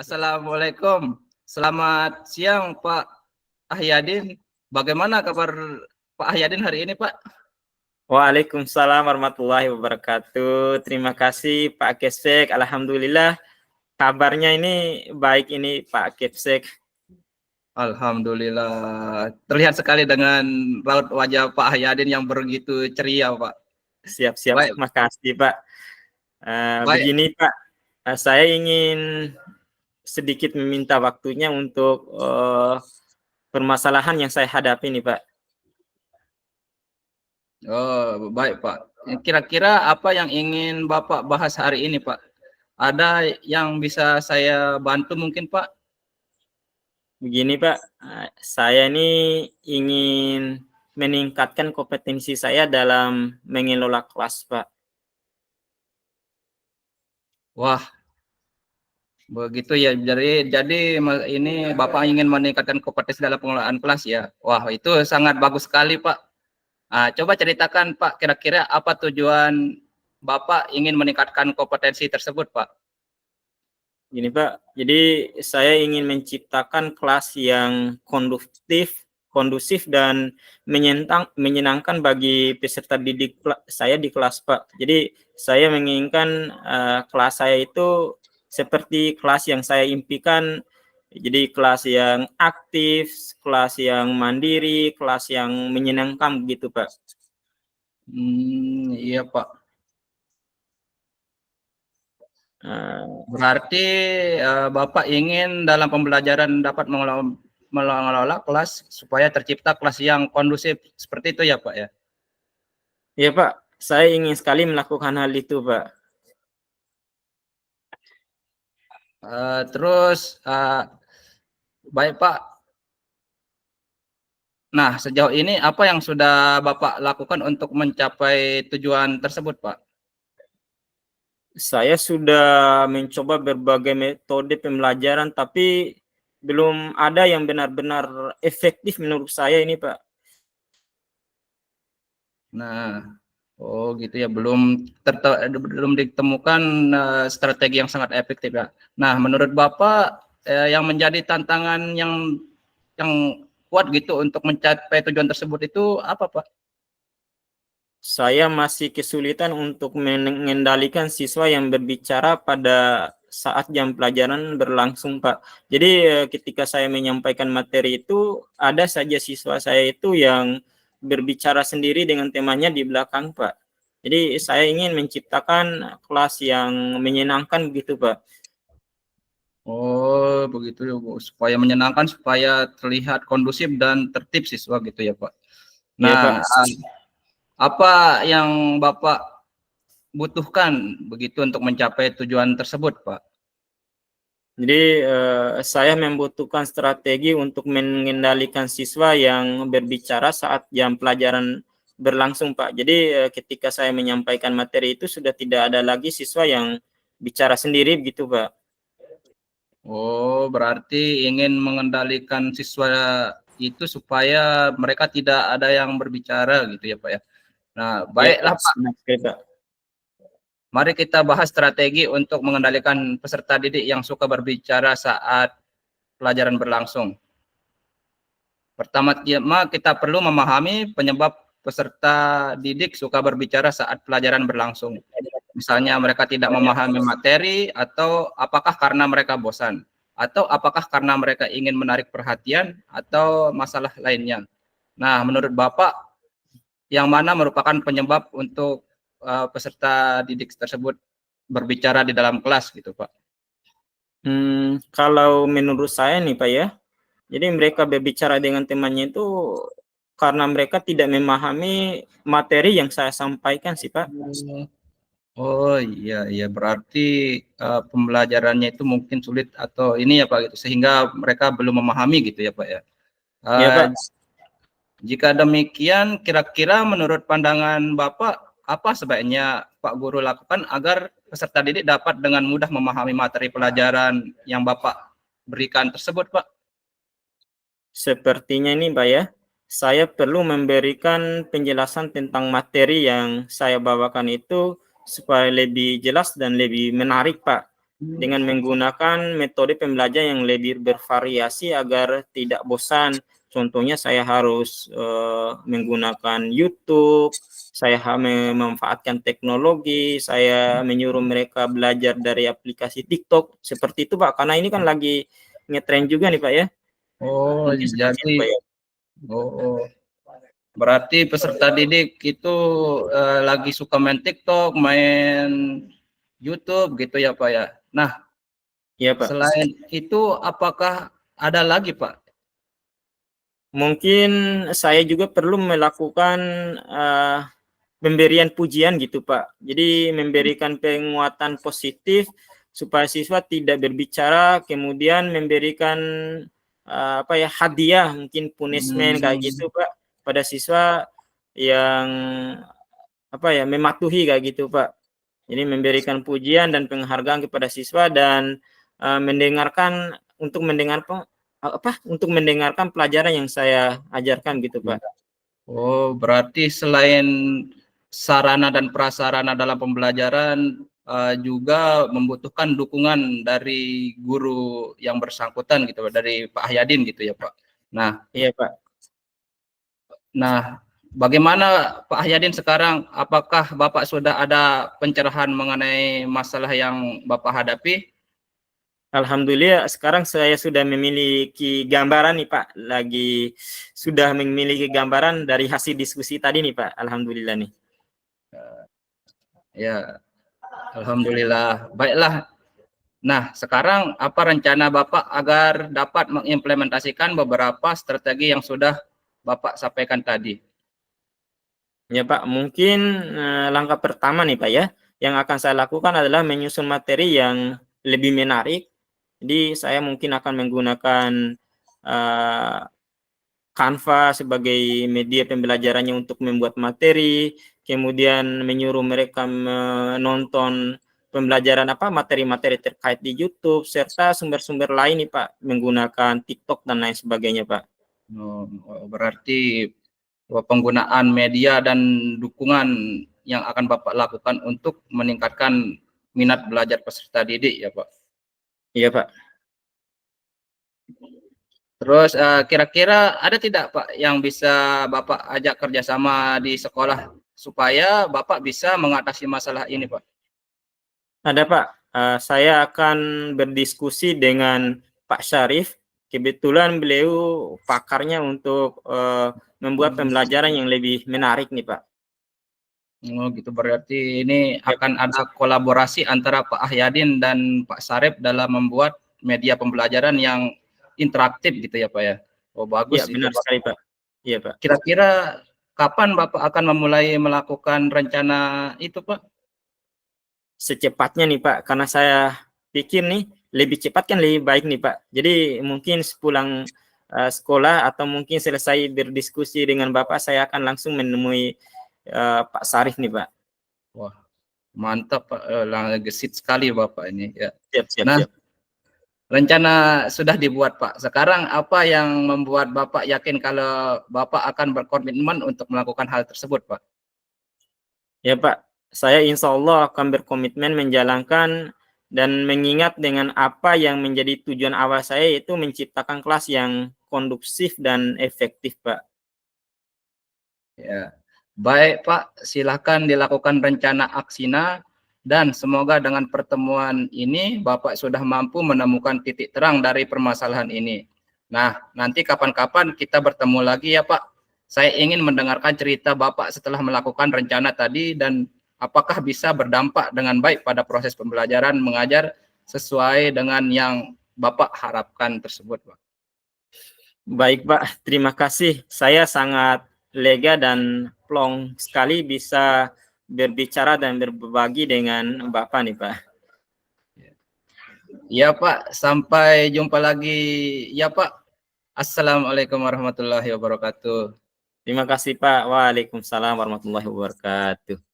Assalamualaikum. Selamat siang Pak Ahyadin. Bagaimana kabar Pak Ahyadin hari ini Pak? Waalaikumsalam warahmatullahi wabarakatuh. Terima kasih Pak Kepsek. Alhamdulillah kabarnya ini baik ini Pak Kepsek. Alhamdulillah. Terlihat sekali dengan raut wajah Pak Ahyadin yang begitu ceria Pak. Siap-siap. Baik. Makasih Pak. Baik. Begini Pak, saya ingin sedikit meminta waktunya untuk permasalahan yang saya hadapi nih Pak. Oh, baik Pak. Kira-kira apa yang ingin Bapak bahas hari ini Pak? Ada yang bisa saya bantu mungkin Pak? Begini Pak, saya ini ingin meningkatkan kompetensi saya dalam mengelola kelas Pak. Wah, begitu ya. Jadi ini Bapak ingin meningkatkan kompetensi dalam pengelolaan kelas ya. Wah, itu sangat bagus sekali Pak. Coba ceritakan Pak, kira-kira apa tujuan Bapak ingin meningkatkan kompetensi tersebut Pak? Gini Pak, jadi saya ingin menciptakan kelas yang kondusif dan menyenangkan bagi peserta didik saya di kelas Pak. Jadi saya menginginkan kelas saya itu seperti kelas yang saya impikan. Jadi kelas yang aktif, kelas yang mandiri, kelas yang menyenangkan gitu Pak. Iya Pak. Berarti Bapak ingin dalam pembelajaran dapat mengelola kelas supaya tercipta kelas yang kondusif seperti itu ya Pak ya? Iya Pak, saya ingin sekali melakukan hal itu Pak. Baik Pak. Nah, sejauh ini apa yang sudah Bapak lakukan untuk mencapai tujuan tersebut Pak? Saya sudah mencoba berbagai metode pembelajaran, tapi belum ada yang benar-benar efektif menurut saya ini, Pak. Nah, oh gitu ya, belum ditemukan strategi yang sangat efektif ya. Nah, menurut Bapak yang menjadi tantangan yang kuat gitu untuk mencapai tujuan tersebut itu apa Pak? Saya masih kesulitan untuk mengendalikan siswa yang berbicara pada saat jam pelajaran berlangsung, Pak. Jadi ketika saya menyampaikan materi itu, ada saja siswa saya itu yang berbicara sendiri dengan temannya di belakang, Pak. Jadi saya ingin menciptakan kelas yang menyenangkan begitu, Pak. Oh, begitu ya, Bu. Supaya menyenangkan, supaya terlihat kondusif dan tertib siswa gitu ya, Pak. Iya, Pak. Nah, apa yang Bapak butuhkan begitu untuk mencapai tujuan tersebut, Pak? Jadi saya membutuhkan strategi untuk mengendalikan siswa yang berbicara saat jam pelajaran berlangsung, Pak. Jadi ketika saya menyampaikan materi itu sudah tidak ada lagi siswa yang bicara sendiri begitu, Pak. Oh, berarti ingin mengendalikan siswa itu supaya mereka tidak ada yang berbicara gitu ya, Pak ya. Nah, Ya, baiklah Pak. Pak. Mari kita bahas strategi untuk mengendalikan peserta didik yang suka berbicara saat pelajaran berlangsung. Pertama-tama kita perlu memahami penyebab peserta didik suka berbicara saat pelajaran berlangsung. Misalnya mereka tidak memahami materi, atau apakah karena mereka bosan, atau apakah karena mereka ingin menarik perhatian, atau masalah lainnya. Nah, menurut Bapak, yang mana merupakan penyebab untuk peserta didik tersebut berbicara di dalam kelas gitu, Pak? Kalau menurut saya nih, Pak ya, jadi mereka berbicara dengan temannya itu karena mereka tidak memahami materi yang saya sampaikan sih, Pak. Oh iya, berarti pembelajarannya itu mungkin sulit atau ini ya Pak gitu, sehingga mereka belum memahami gitu ya Pak ya. Iya, Pak. Jika demikian, kira-kira menurut pandangan Bapak, apa sebaiknya Pak Guru lakukan agar peserta didik dapat dengan mudah memahami materi pelajaran yang Bapak berikan tersebut, Pak? Sepertinya ini, Pak ya, saya perlu memberikan penjelasan tentang materi yang saya bawakan itu supaya lebih jelas dan lebih menarik, Pak. dengan menggunakan metode pembelajaran yang lebih bervariasi agar tidak bosan. Contohnya saya harus menggunakan YouTube, saya memanfaatkan teknologi, saya menyuruh mereka belajar dari aplikasi TikTok, seperti itu Pak, karena ini kan lagi ngetren juga nih Pak ya. Oh, Mungkin seperti itu jadi Pak ya. oh, berarti peserta didik itu lagi suka main TikTok, main YouTube gitu ya Pak ya. Nah, Iya Pak. selain itu apakah ada lagi Pak? Mungkin saya juga perlu melakukan pemberian pujian gitu Pak. Jadi memberikan penguatan positif supaya siswa tidak berbicara, kemudian memberikan apa ya, hadiah, mungkin punishment kayak Hmm, gitu Pak, pada siswa yang apa ya, mematuhi kayak gitu Pak. Jadi memberikan pujian dan penghargaan kepada siswa dan mendengarkan untuk mendengarkan pelajaran yang saya ajarkan gitu Pak. oh, berarti selain sarana dan prasarana dalam pembelajaran juga membutuhkan dukungan dari guru yang bersangkutan gitu, Pak, dari Pak Ahyadin gitu ya Pak. Nah, Iya Pak. nah, bagaimana Pak Ahyadin sekarang? Apakah Bapak sudah ada pencerahan mengenai masalah yang Bapak hadapi? Alhamdulillah sekarang saya sudah memiliki gambaran nih Pak, lagi sudah memiliki gambaran dari hasil diskusi tadi nih Pak. Alhamdulillah nih. Ya, alhamdulillah. Baiklah. Nah, sekarang apa rencana Bapak agar dapat mengimplementasikan beberapa strategi yang sudah Bapak sampaikan tadi? Ya Pak, mungkin langkah pertama nih Pak ya, yang akan saya lakukan adalah menyusun materi yang lebih menarik. Jadi saya mungkin akan menggunakan uh, Canva sebagai media pembelajarannya untuk membuat materi, kemudian menyuruh mereka menonton pembelajaran materi-materi terkait di YouTube, serta sumber-sumber lain nih Pak, menggunakan TikTok dan lain sebagainya Pak. Oh, berarti penggunaan media dan dukungan yang akan Bapak lakukan untuk meningkatkan minat belajar peserta didik ya Pak. Iya Pak. Terus kira-kira ada tidak Pak yang bisa Bapak ajak kerjasama di sekolah supaya Bapak bisa mengatasi masalah ini Pak? Ada Pak, saya akan berdiskusi dengan Pak Syarif. Kebetulan beliau pakarnya untuk membuat pembelajaran yang lebih menarik nih Pak. Oh gitu, berarti ini Ya, akan ada kolaborasi antara Pak Ahyadin dan Pak Sarip dalam membuat media pembelajaran yang interaktif gitu ya Pak ya. Oh ya bagus itu benar Pak. sekali Pak. Iya Pak. Kira-kira kapan Bapak akan memulai melakukan rencana itu Pak? Secepatnya nih Pak, karena saya pikir nih lebih cepat kan lebih baik nih Pak. Jadi mungkin sepulang sekolah atau mungkin selesai berdiskusi dengan Bapak, saya akan langsung menemui Pak Sarif nih Pak. Wah mantap Pak, gesit sekali Bapak ini ya. Siap, siap, Nah, siap. rencana sudah dibuat Pak. Sekarang apa yang membuat Bapak yakin kalau Bapak akan berkomitmen untuk melakukan hal tersebut Pak? Ya Pak, saya insya Allah akan berkomitmen menjalankan dan mengingat dengan apa yang menjadi tujuan awal saya, yaitu menciptakan kelas yang kondusif dan efektif Pak. Ya. Baik Pak, silakan dilakukan rencana aksina dan semoga dengan pertemuan ini Bapak sudah mampu menemukan titik terang dari permasalahan ini. Nah, nanti kapan-kapan kita bertemu lagi ya Pak. Saya ingin mendengarkan cerita Bapak setelah melakukan rencana tadi dan apakah bisa berdampak dengan baik pada proses pembelajaran mengajar sesuai dengan yang Bapak harapkan tersebut Pak. Baik Pak, terima kasih. Saya sangat lega dan plong sekali bisa berbicara dan berbagi dengan Bapak nih Pak. Ya Pak, sampai jumpa lagi ya Pak. Assalamualaikum warahmatullahi wabarakatuh. Terima kasih Pak. Waalaikumsalam warahmatullahi wabarakatuh.